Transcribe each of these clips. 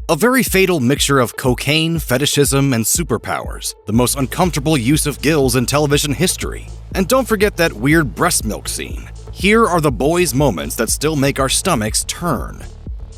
A very fatal mixture of cocaine, fetishism, and superpowers, the most uncomfortable use of gills in television history. And don't forget that weird breast milk scene. Here are the boys' moments that still make our stomachs turn.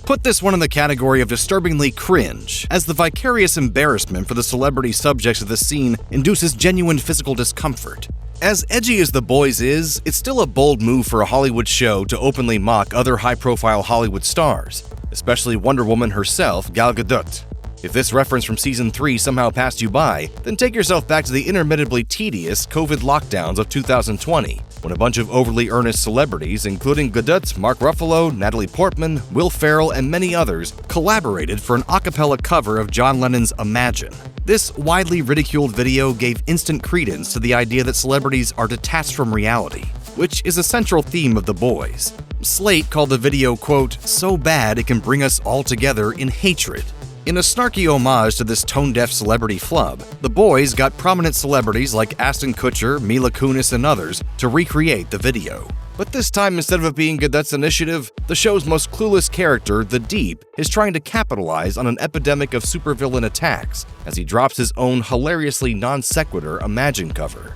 Put this one in the category of disturbingly cringe, as the vicarious embarrassment for the celebrity subjects of the scene induces genuine physical discomfort. As edgy as The Boys is, it's still a bold move for a Hollywood show to openly mock other high-profile Hollywood stars, especially Wonder Woman herself, Gal Gadot. If this reference from Season 3 somehow passed you by, then take yourself back to the interminably tedious COVID lockdowns of 2020, when a bunch of overly earnest celebrities, including Gadot, Mark Ruffalo, Natalie Portman, Will Ferrell, and many others, collaborated for an a cappella cover of John Lennon's Imagine. This widely ridiculed video gave instant credence to the idea that celebrities are detached from reality, which is a central theme of The Boys. Slate called the video, quote, "so bad it can bring us all together in hatred." In a snarky homage to this tone-deaf celebrity flub, The Boys got prominent celebrities like Ashton Kutcher, Mila Kunis, and others to recreate the video. But this time, instead of it being Gadot's initiative, the show's most clueless character, The Deep, is trying to capitalize on an epidemic of supervillain attacks as he drops his own hilariously non-sequitur Imagine cover.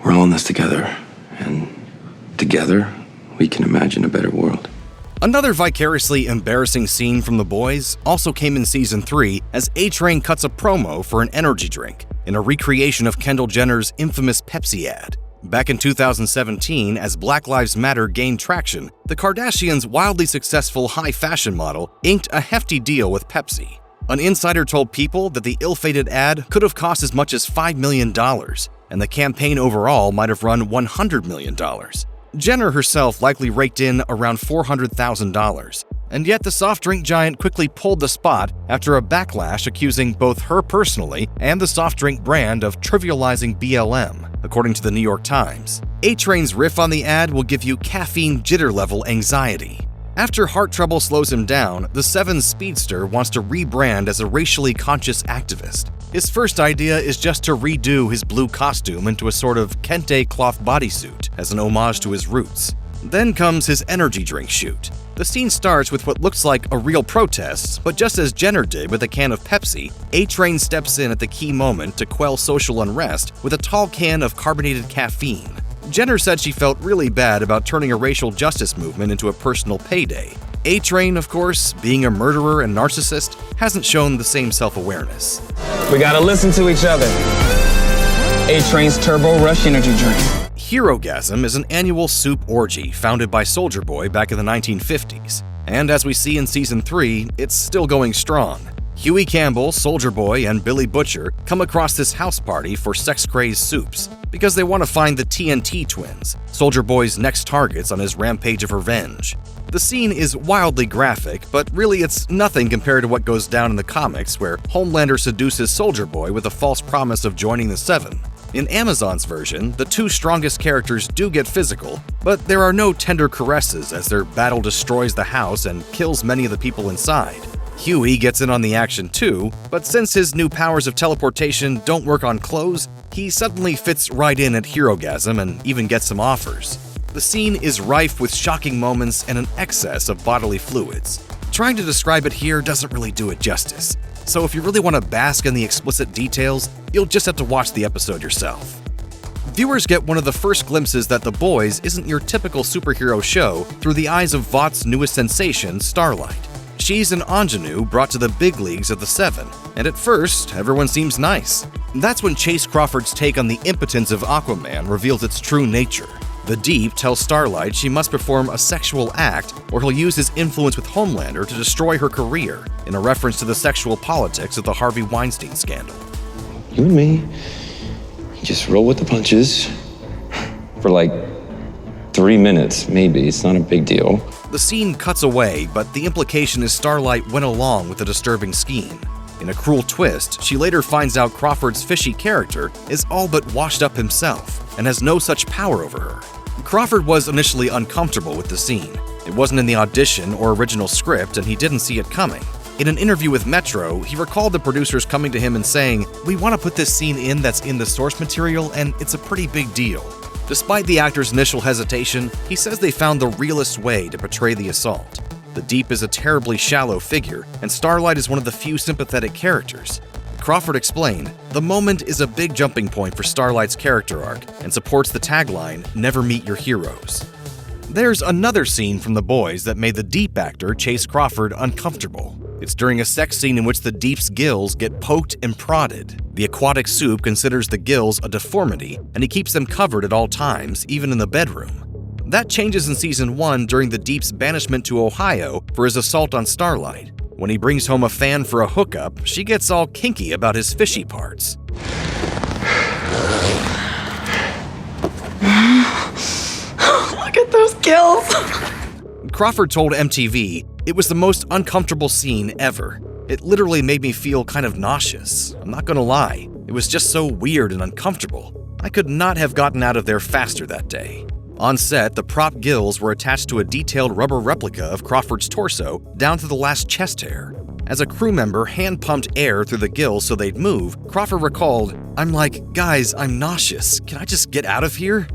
We're all in this together, and together, we can imagine a better world. Another vicariously embarrassing scene from The Boys also came in Season 3 as A-Train cuts a promo for an energy drink in a recreation of Kendall Jenner's infamous Pepsi ad. Back in 2017, as Black Lives Matter gained traction, the Kardashians' wildly successful high-fashion model inked a hefty deal with Pepsi. An insider told People that the ill-fated ad could have cost as much as $5 million, and the campaign overall might have run $100 million. Jenner herself likely raked in around $400,000, and yet the soft drink giant quickly pulled the spot after a backlash accusing both her personally and the soft drink brand of trivializing BLM, according to the New York Times. A-Train's riff on the ad will give you caffeine jitter-level anxiety. After heart trouble slows him down, the Seven speedster wants to rebrand as a racially conscious activist. His first idea is just to redo his blue costume into a sort of kente cloth bodysuit as an homage to his roots. Then comes his energy drink shoot. The scene starts with what looks like a real protest, but just as Jenner did with a can of Pepsi, A-Train steps in at the key moment to quell social unrest with a tall can of carbonated caffeine. Jenner said she felt really bad about turning a racial justice movement into a personal payday. A-Train, of course, being a murderer and narcissist, hasn't shown the same self-awareness. We gotta listen to each other. A-Train's Turbo Rush energy drink. Herogasm is an annual soup orgy founded by Soulja Boy back in the 1950s. And as we see in Season 3, it's still going strong. Huey Campbell, Soulja Boy, and Billy Butcher come across this house party for sex-crazed soups because they want to find the TNT twins, Soulja Boy's next targets on his rampage of revenge. The scene is wildly graphic, but really it's nothing compared to what goes down in the comics where Homelander seduces Soulja Boy with a false promise of joining the Seven. In Amazon's version, the two strongest characters do get physical, but there are no tender caresses as their battle destroys the house and kills many of the people inside. Huey gets in on the action too, but since his new powers of teleportation don't work on clothes, he suddenly fits right in at Herogasm and even gets some offers. The scene is rife with shocking moments and an excess of bodily fluids. Trying to describe it here doesn't really do it justice, so if you really want to bask in the explicit details, you'll just have to watch the episode yourself. Viewers get one of the first glimpses that The Boys isn't your typical superhero show through the eyes of Vought's newest sensation, Starlight. She's an ingenue brought to the big leagues of the Seven, and at first, everyone seems nice. That's when Chase Crawford's take on the impotence of Aquaman reveals its true nature. The Deep tells Starlight she must perform a sexual act or he'll use his influence with Homelander to destroy her career, in a reference to the sexual politics of the Harvey Weinstein scandal. You and me, just roll with the punches for like 3 minutes, maybe. It's not a big deal. The scene cuts away, but the implication is Starlight went along with the disturbing scheme. In a cruel twist, she later finds out Crawford's fishy character is all but washed up himself and has no such power over her. Crawford was initially uncomfortable with the scene. It wasn't in the audition or original script, and he didn't see it coming. In an interview with Metro, he recalled the producers coming to him and saying, "We want to put this scene in that's in the source material, and it's a pretty big deal." Despite the actor's initial hesitation, he says they found the realest way to portray the assault. The Deep is a terribly shallow figure, and Starlight is one of the few sympathetic characters. Crawford explained, "The moment is a big jumping point for Starlight's character arc and supports the tagline, 'Never meet your heroes.'" There's another scene from The Boys that made the Deep actor Chase Crawford uncomfortable. It's during a sex scene in which the Deep's gills get poked and prodded. The aquatic soup considers the gills a deformity, and he keeps them covered at all times, even in the bedroom. That changes in Season 1 during the Deep's banishment to Ohio for his assault on Starlight. When he brings home a fan for a hookup, she gets all kinky about his fishy parts. Look at those gills! Crawford told MTV, "It was the most uncomfortable scene ever. It literally made me feel kind of nauseous. I'm not gonna lie, it was just so weird and uncomfortable. I could not have gotten out of there faster that day." On set, the prop gills were attached to a detailed rubber replica of Crawford's torso down to the last chest hair. As a crew member hand-pumped air through the gills so they'd move, Crawford recalled, "I'm like, guys, I'm nauseous. Can I just get out of here?"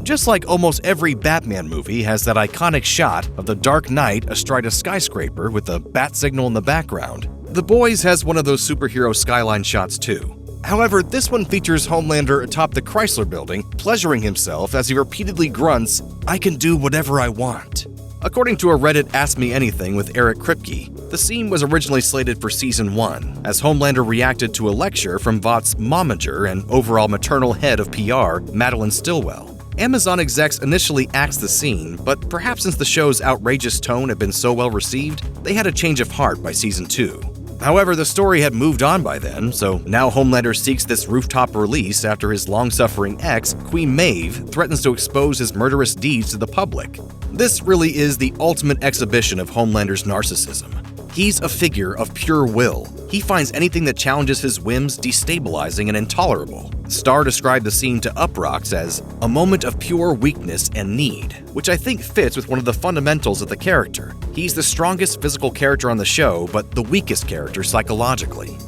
Just like almost every Batman movie has that iconic shot of the Dark Knight astride a skyscraper with a bat signal in the background, The Boys has one of those superhero skyline shots too. However, this one features Homelander atop the Chrysler Building, pleasuring himself as he repeatedly grunts, "I can do whatever I want." According to a Reddit Ask Me Anything with Eric Kripke, the scene was originally slated for Season 1, as Homelander reacted to a lecture from Vought's momager and overall maternal head of PR, Madeline Stillwell. Amazon execs initially axed the scene, but perhaps since the show's outrageous tone had been so well received, they had a change of heart by Season 2. However, the story had moved on by then, so now Homelander seeks this rooftop release after his long-suffering ex, Queen Maeve, threatens to expose his murderous deeds to the public. This really is the ultimate exhibition of Homelander's narcissism. He's a figure of pure will. He finds anything that challenges his whims destabilizing and intolerable. Starr described the scene to Uproxx as a moment of pure weakness and need, which I think fits with one of the fundamentals of the character. He's the strongest physical character on the show, but the weakest character psychologically.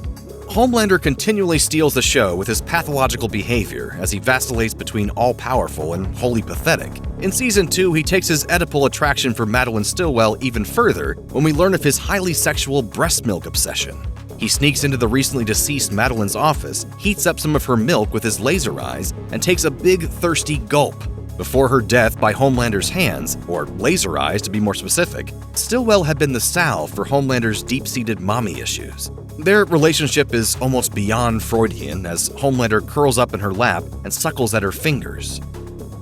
Homelander continually steals the show with his pathological behavior as he vacillates between all-powerful and wholly pathetic. In Season 2, he takes his Oedipal attraction for Madeline Stillwell even further when we learn of his highly sexual breast milk obsession. He sneaks into the recently deceased Madeline's office, heats up some of her milk with his laser eyes, and takes a big, thirsty gulp. Before her death by Homelander's hands, or laser eyes to be more specific, Stillwell had been the salve for Homelander's deep-seated mommy issues. Their relationship is almost beyond Freudian as Homelander curls up in her lap and suckles at her fingers.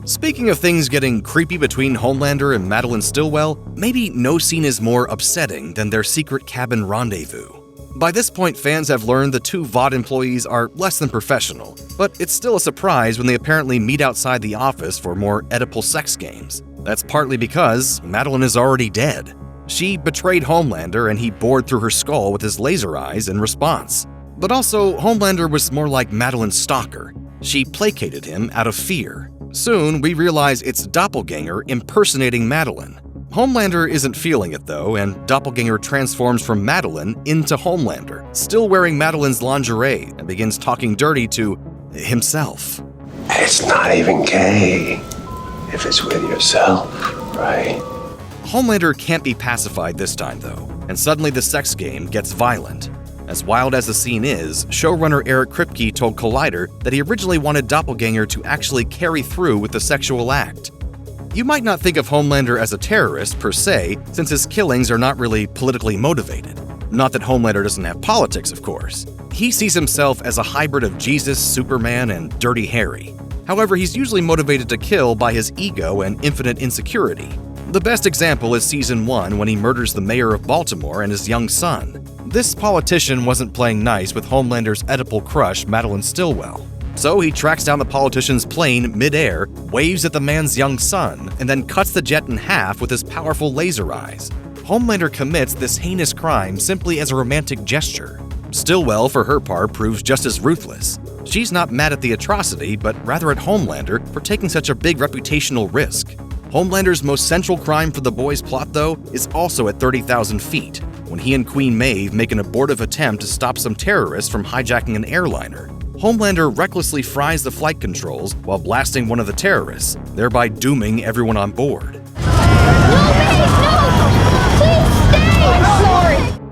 Speaking of things getting creepy between Homelander and Madeline Stillwell, maybe no scene is more upsetting than their secret cabin rendezvous. By this point, fans have learned the two Vought employees are less than professional, but it's still a surprise when they apparently meet outside the office for more Oedipal sex games. That's partly because Madeline is already dead. She betrayed Homelander and he bored through her skull with his laser eyes in response. But also, Homelander was more like Madeline's stalker. She placated him out of fear. Soon, we realize it's Doppelganger impersonating Madeline. Homelander isn't feeling it though, and Doppelganger transforms from Madeline into Homelander, still wearing Madeline's lingerie, and begins talking dirty to himself. It's not even gay if it's with yourself, right? Homelander can't be pacified this time though, and suddenly the sex game gets violent. As wild as the scene is, showrunner Eric Kripke told Collider that he originally wanted Doppelganger to actually carry through with the sexual act. You might not think of Homelander as a terrorist per se, since his killings are not really politically motivated. Not that Homelander doesn't have politics, of course. He sees himself as a hybrid of Jesus, Superman, and Dirty Harry. However, he's usually motivated to kill by his ego and infinite insecurity. The best example is Season 1 when he murders the mayor of Baltimore and his young son. This politician wasn't playing nice with Homelander's Oedipal crush, Madeline Stillwell. So he tracks down the politician's plane mid-air, waves at the man's young son, and then cuts the jet in half with his powerful laser eyes. Homelander commits this heinous crime simply as a romantic gesture. Stillwell, for her part, proves just as ruthless. She's not mad at the atrocity, but rather at Homelander for taking such a big reputational risk. Homelander's most central crime for the boys' plot, though, is also at 30,000 feet, when he and Queen Maeve make an abortive attempt to stop some terrorists from hijacking an airliner. Homelander recklessly fries the flight controls while blasting one of the terrorists, thereby dooming everyone on board. No, please, no! Please!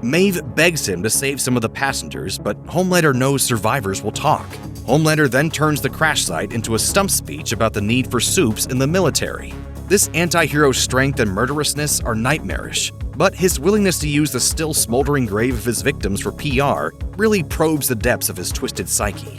Maeve begs him to save some of the passengers, but Homelander knows survivors will talk. Homelander then turns the crash site into a stump speech about the need for soups in the military. This anti-hero's strength and murderousness are nightmarish, but his willingness to use the still smoldering grave of his victims for PR really probes the depths of his twisted psyche.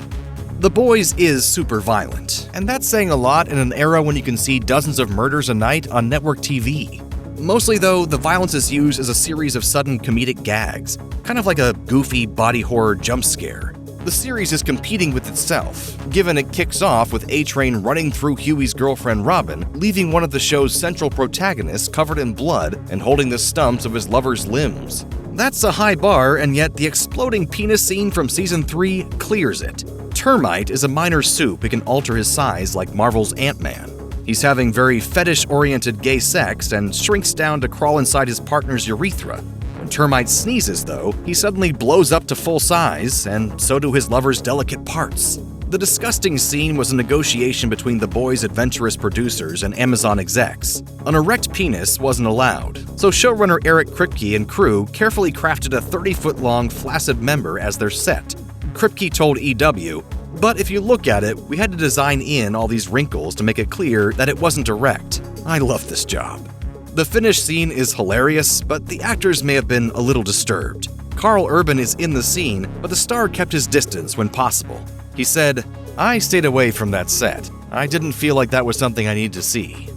The Boys is super violent, and that's saying a lot in an era when you can see dozens of murders a night on network TV. Mostly though, the violence is used as a series of sudden comedic gags, kind of like a goofy body horror jump scare. The series is competing with itself, given it kicks off with A-Train running through Huey's girlfriend Robin, leaving one of the show's central protagonists covered in blood and holding the stumps of his lover's limbs. That's a high bar, and yet the exploding penis scene from Season 3 clears it. Termite is a minor soup who can alter his size like Marvel's Ant-Man. He's having very fetish-oriented gay sex and shrinks down to crawl inside his partner's urethra. When Termite sneezes, though, he suddenly blows up to full size, and so do his lover's delicate parts. The disgusting scene was a negotiation between The Boys' adventurous producers and Amazon execs. An erect penis wasn't allowed, so showrunner Eric Kripke and crew carefully crafted a 30-foot-long flaccid member as their set. Kripke told EW, "But if you look at it, we had to design in all these wrinkles to make it clear that it wasn't erect. I love this job." The finished scene is hilarious, but the actors may have been a little disturbed. Carl Urban is in the scene, but the star kept his distance when possible. He said, "I stayed away from that set. I didn't feel like that was something I needed to see."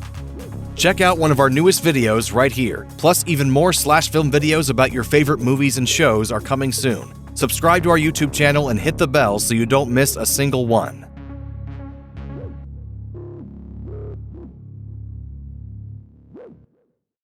Check out one of our newest videos right here. Plus, even more SlashFilm videos about your favorite movies and shows are coming soon. Subscribe to our YouTube channel and hit the bell so you don't miss a single one.